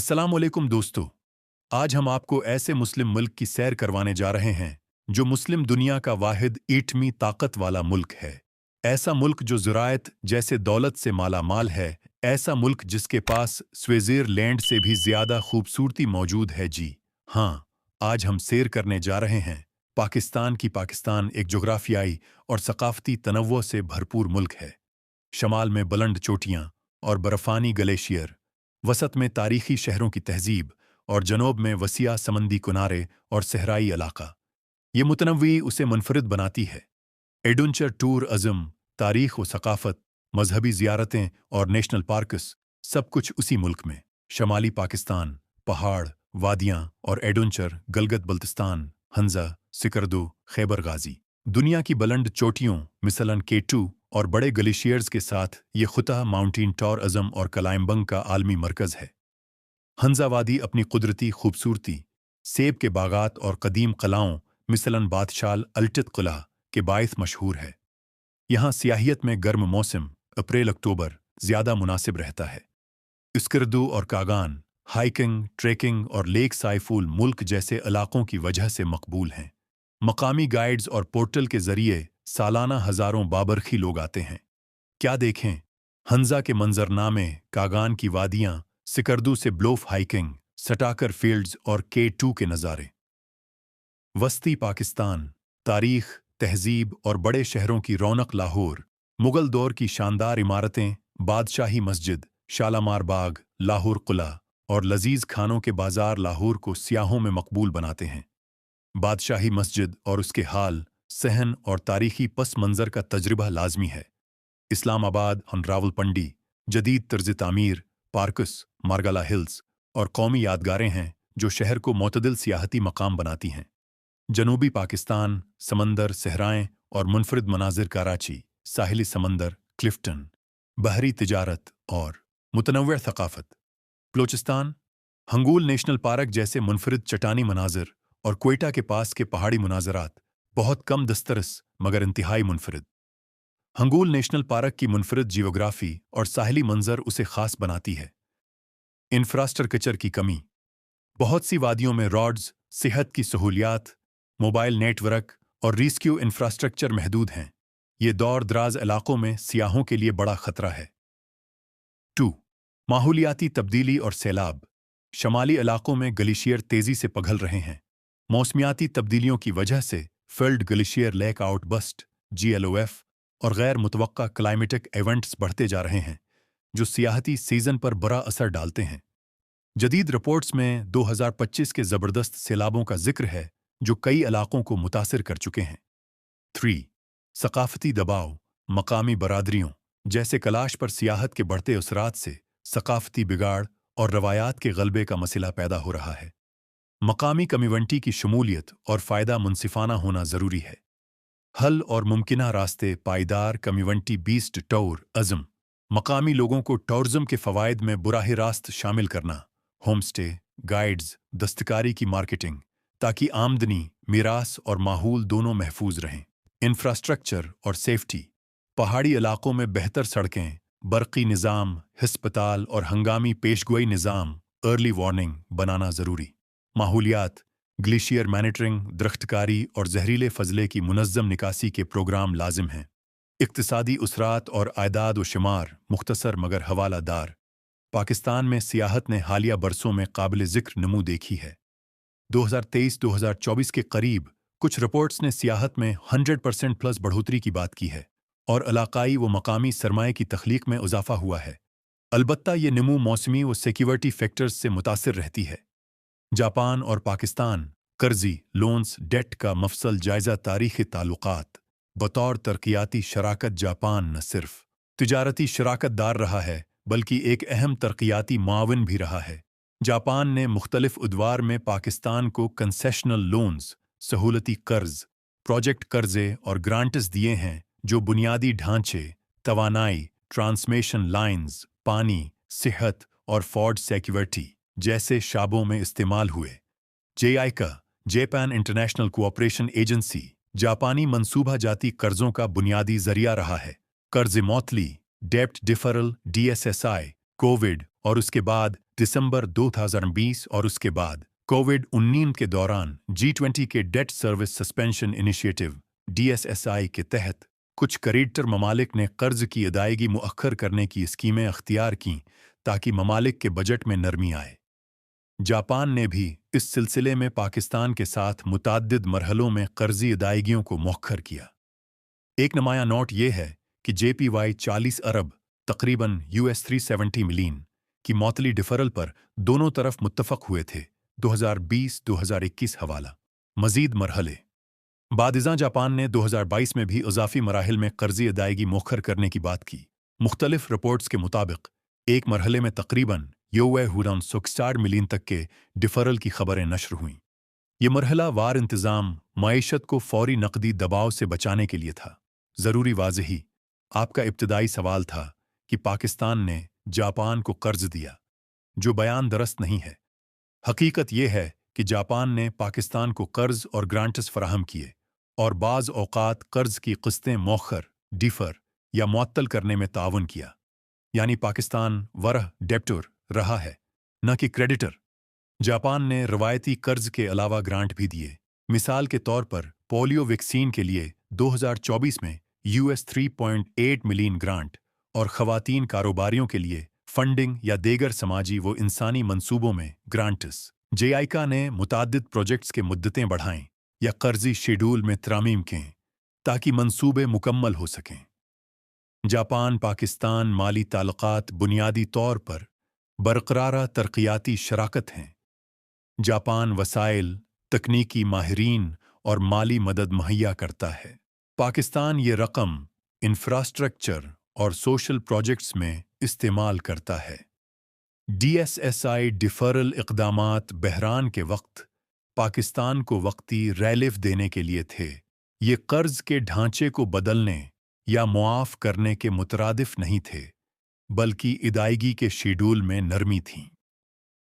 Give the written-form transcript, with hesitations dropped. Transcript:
अस्सलामुअलैकुम दोस्तों। आज हम आपको ऐसे मुस्लिम मुल्क की सैर करवाने जा रहे हैं जो मुस्लिम दुनिया का वाहिद एटमी ताकत वाला मुल्क है। ऐसा मुल्क जो ज़राअत जैसे दौलत से माला माल है। ऐसा मुल्क जिसके पास स्विट्ज़रलैंड से भी ज़्यादा खूबसूरती मौजूद है। जी हाँ, आज हम सैर करने जा रहे हैं पाकिस्तान की। पाकिस्तान एक जोग्राफियाई और सकाफती तनव्वुअ से भरपूर मुल्क है। शमाल में बुलंद चोटियाँ और बर्फ़ानी ग्लेशियर, वसत में तारीखी शहरों की तहजीब और जनूब में वसीआ समंदी किनारे और सहराई इलाका। ये मुतनव्वी उसे मुनफरिद बनाती है। एडवेंचर टूर अज़म, तारीख व सकाफत, मजहबी ज़ियारतें और नेशनल पार्कस, सब कुछ उसी मुल्क में। शमाली पाकिस्तान, पहाड़, वादियाँ और एडवेंचर, गलगत बल्तिस्तान, हंजा, सिकरदो, खैबर गाजी। दुनिया की बुलंद चोटियों मिसलन K2 और बड़े ग्लेशियर्स के साथ ये खुता माउंटेन टॉर अज़म और क्लाइंबिंग का आलमी मरकज़ है। हंजा वादी अपनी कुदरती खूबसूरती, सेब के बागात और कदीम कलाओं मिसलन बादशाल अल्टित किला के बायस मशहूर है। यहाँ सियाहियत में गर्म मौसम अप्रैल-अक्टूबर ज़्यादा मुनासिब रहता है। स्किर्दू और कागान हाइकिंग, ट्रेकिंग और लेक साइफुल मुल्क जैसे इलाकों की वजह से मकबूल हैं। मकामी गाइड्स और पोर्टल के ज़रिए सालाना हज़ारों बाबरखी लोग आते हैं। क्या देखें? हंजा के मंजरनामे, कागान की वादियाँ, सिकरदू से ब्लोफ हाइकिंग, सटाकर फील्ड्स और K2 के नज़ारे। वस्ती पाकिस्तान, तारीख, तहजीब और बड़े शहरों की रौनक। लाहौर, मुगल दौर की शानदार इमारतें, बादशाही मस्जिद, शालामार बाग, लाहौर किला और लजीज खानों के बाजार लाहौर को सियाहों में मकबूल बनाते हैं। बादशाही मस्जिद और उसके हाल, सहन और तारीखी पस मंज़र का तजुर्बा लाजमी है। इस्लामाबाद और रावलपिंडी, जदीद तर्ज तामीर, पार्कस, मारगला हिल्स और कौमी यादगारें हैं जो शहर को मोतदिल सियाहती मकाम बनाती हैं। जनूबी पाकिस्तान, समंदर, सहराएं और मुनफरिद मनाजिर। कराची, साहिली समंदर, क्लिफ्टन, बहरी तिजारत और मुतनव्वि थकाफत। बलूचिस्तान, हंगूल नेशनल पार्क जैसे मुनफरिद चट्टानी मनाजिर और क्वेटा के पास के पहाड़ी मुनाजरात, बहुत कम दस्तरस मगर इंतहाई मुनफरिद। हंगूल नेशनल पार्क की मुनफरिद जियोग्राफी और साहिली मंजर उसे खास बनाती है। इंफ्रास्ट्रक्चर की कमी, बहुत सी वादियों में रोड्स, सेहत की सहूलियात, मोबाइल नेटवर्क और रेस्क्यू इंफ्रास्ट्रक्चर महदूद हैं। ये दौर दराज इलाकों में सियाहों के लिए बड़ा खतरा है। 2. माहौलियाती तब्दीली और सैलाब, शमाली इलाकों में ग्लेशियर तेजी से पिघल रहे हैं। मौसमियाती तब्दीलियों की वजह से field glacier lake outburst GLOF और गैर मुतवक्का क्लाइमेटिक इवेंट्स बढ़ते जा रहे हैं जो सियाहती सीजन पर बुरा असर डालते हैं। जदीद रिपोर्ट्स में 2025 के ज़बरदस्त सैलाबों का जिक्र है जो कई इलाकों को मुतासिर कर चुके हैं। 3. सकाफती दबाव, मकामी बरादरियों जैसे कलाश पर सियाहत के बढ़ते असरात से सकाफती बिगाड़ और रवायात के गलबे का मसला पैदा हो रहा है। मकामी कम्युनिटी की शमूलियत और फ़ायदा मुनसिफाना होना ज़रूरी है। हल और मुमकिना रास्ते, पायदार कम्युनिटी बीस्ड टूर अज़म, मकामी लोगों को टूरिज़्म के फ़वाइद में बुराह रास्त शामिल करना। होम स्टे, गाइड्स, दस्तकारी की मार्केटिंग, ताकि आमदनी, मीरास और माहौल दोनों महफूज रहें। इंफ्रास्ट्रक्चर और सेफ्टी, पहाड़ी इलाकों में बेहतर सड़कें, बरक़ी निज़ाम, हस्पताल और हंगामी पेशगोई निज़ाम अर्ली वार्निंग बनाना ज़रूरी। माहौलियात, ग्लेशियर मॉनिटरिंग, दरख्तकारी और जहरीले फजले की मुनज़्ज़म निकासी के प्रोग्राम लाजिम हैं। इक्तिसादी उसरात और आयदाद व शुमार मुख्तसर मगर हवालादार। पाकिस्तान में सियाहत ने हालिया बरसों में काबिल ज़िक्र नमू देखी है। 2023-2024 के करीब कुछ रिपोर्ट्स ने सियाहत में 100% प्लस बढ़ोतरी की बात की है और इलाकाई व मकामी सरमाए की तख्लीक में इजाफा हुआ है। अलबत्ता ये नमू मौसमी व सिक्योरिटी फैक्टर्स से मुतासिर रहती है। जापान और पाकिस्तान, कर्जी लोन्स डेट का मफसल जायज़ा। तारीख़ी ताल्लुक़ात, बतौर तरक्याती शराकत जापान न सिर्फ तिजारती शराकत दार रहा है बल्कि एक अहम तरक्याती मुआविन भी रहा है। जापान ने मुख्तलिफ उद्वार में पाकिस्तान को कंसेशनल लोन्स, सहूलती कर्ज, प्रोजेक्ट कर्जे और ग्रांट्स दिए हैं जो बुनियादी ढांचे, तवानाई, ट्रांसमिशन लाइन्स, पानी, सेहत और फूड सिक्योरिटी जैसे शाबों में इस्तेमाल हुए। JICA, Japan international cooperation agency, जापानी मंसूबा जाती कर्जों का बुनियादी जरिया रहा है। कर्ज मौतली, डेप्ट डिफरल, DSSI, कोविड और उसके बाद दिसंबर 2020 और उसके बाद कोविड-19 के दौरान G20 के debt service suspension initiative DSSI के तहत कुछ क्रेडिटर ममालिक ने कर्ज की अदायगी मुअख्खर करने की स्कीमें अख्तियार कीं ताकि ममालिक के बजट में नरमी आए। जापान ने भी इस सिलसिले में पाकिस्तान के साथ मुताद्दिद मरहलों में कर्जी अदायगियों को मौखर किया। एक नुमाया नोट ये है कि JPY 40 अरब तकरीबन US 370 मिलियन की मौतली डिफरल पर दोनों तरफ मुत्तफक हुए थे। 2020-2021 हवाला। मजीद मरहले बादिज़ां जापान ने 2022 में भी इजाफी मराहिल में कर्जी अदायगी मौखर करने की बात की। मुख्तलिफ रिपोर्ट्स के मुताबिक एक मरहले में तकरीबन $60 मिलियन तक के डिफरल की खबरें नश्र हुईं। ये मरहला वार इंतज़ाम मईशत को फौरी नकदी दबाव से बचाने के लिए था। ज़रूरी वाज़ही आपका इब्तदाई सवाल था कि पाकिस्तान ने जापान को कर्ज दिया, जो बयान दरस्त नहीं है। हकीकत यह है कि जापान ने पाकिस्तान को कर्ज और ग्रांट्स फराहम किए और बाज़ औक़ात कर्ज की क़िस्तें मौखर, डिफ़र या मुअत्तल करने में ताउन किया। यानी पाकिस्तान वरह डेप्टर रहा है, न कि क्रेडिटर। जापान ने रवायती कर्ज के अलावा ग्रांट भी दिए। मिसाल के तौर पर पोलियो वैक्सीन के लिए 2024 में US 3.8 मिलियन ग्रांट और ख़वातीन कारोबारियों के लिए फंडिंग या देगर समाजी व इंसानी मंसूबों में ग्रांट्स। JICA ने मुताद्दिद प्रोजेक्ट्स के मुद्दतें बढ़ाएं या कर्जी शेड्यूल में तरामीम कें ताकि मंसूबे मुकम्मल हो सकें। जापान पाकिस्तान माली ताल्लुकात बुनियादी तौर पर बरकरार तरक्याती शराकत हैं। जापान वसाइल, तकनीकी माहिरीन और माली मदद मुहैया करता है। पाकिस्तान ये रकम इंफ्रास्ट्रक्चर और सोशल प्रोजेक्ट्स में इस्तेमाल करता है। DSSI डिफरल इक़दामात बहरान के वक्त पाकिस्तान को वक्ती रिलीफ देने के लिए थे। ये कर्ज के ढांचे को बदलने या मुआफ़ करने के मुतरादिफ नहीं थे, बल्कि अदायगी के शेड्यूल में नरमी थी।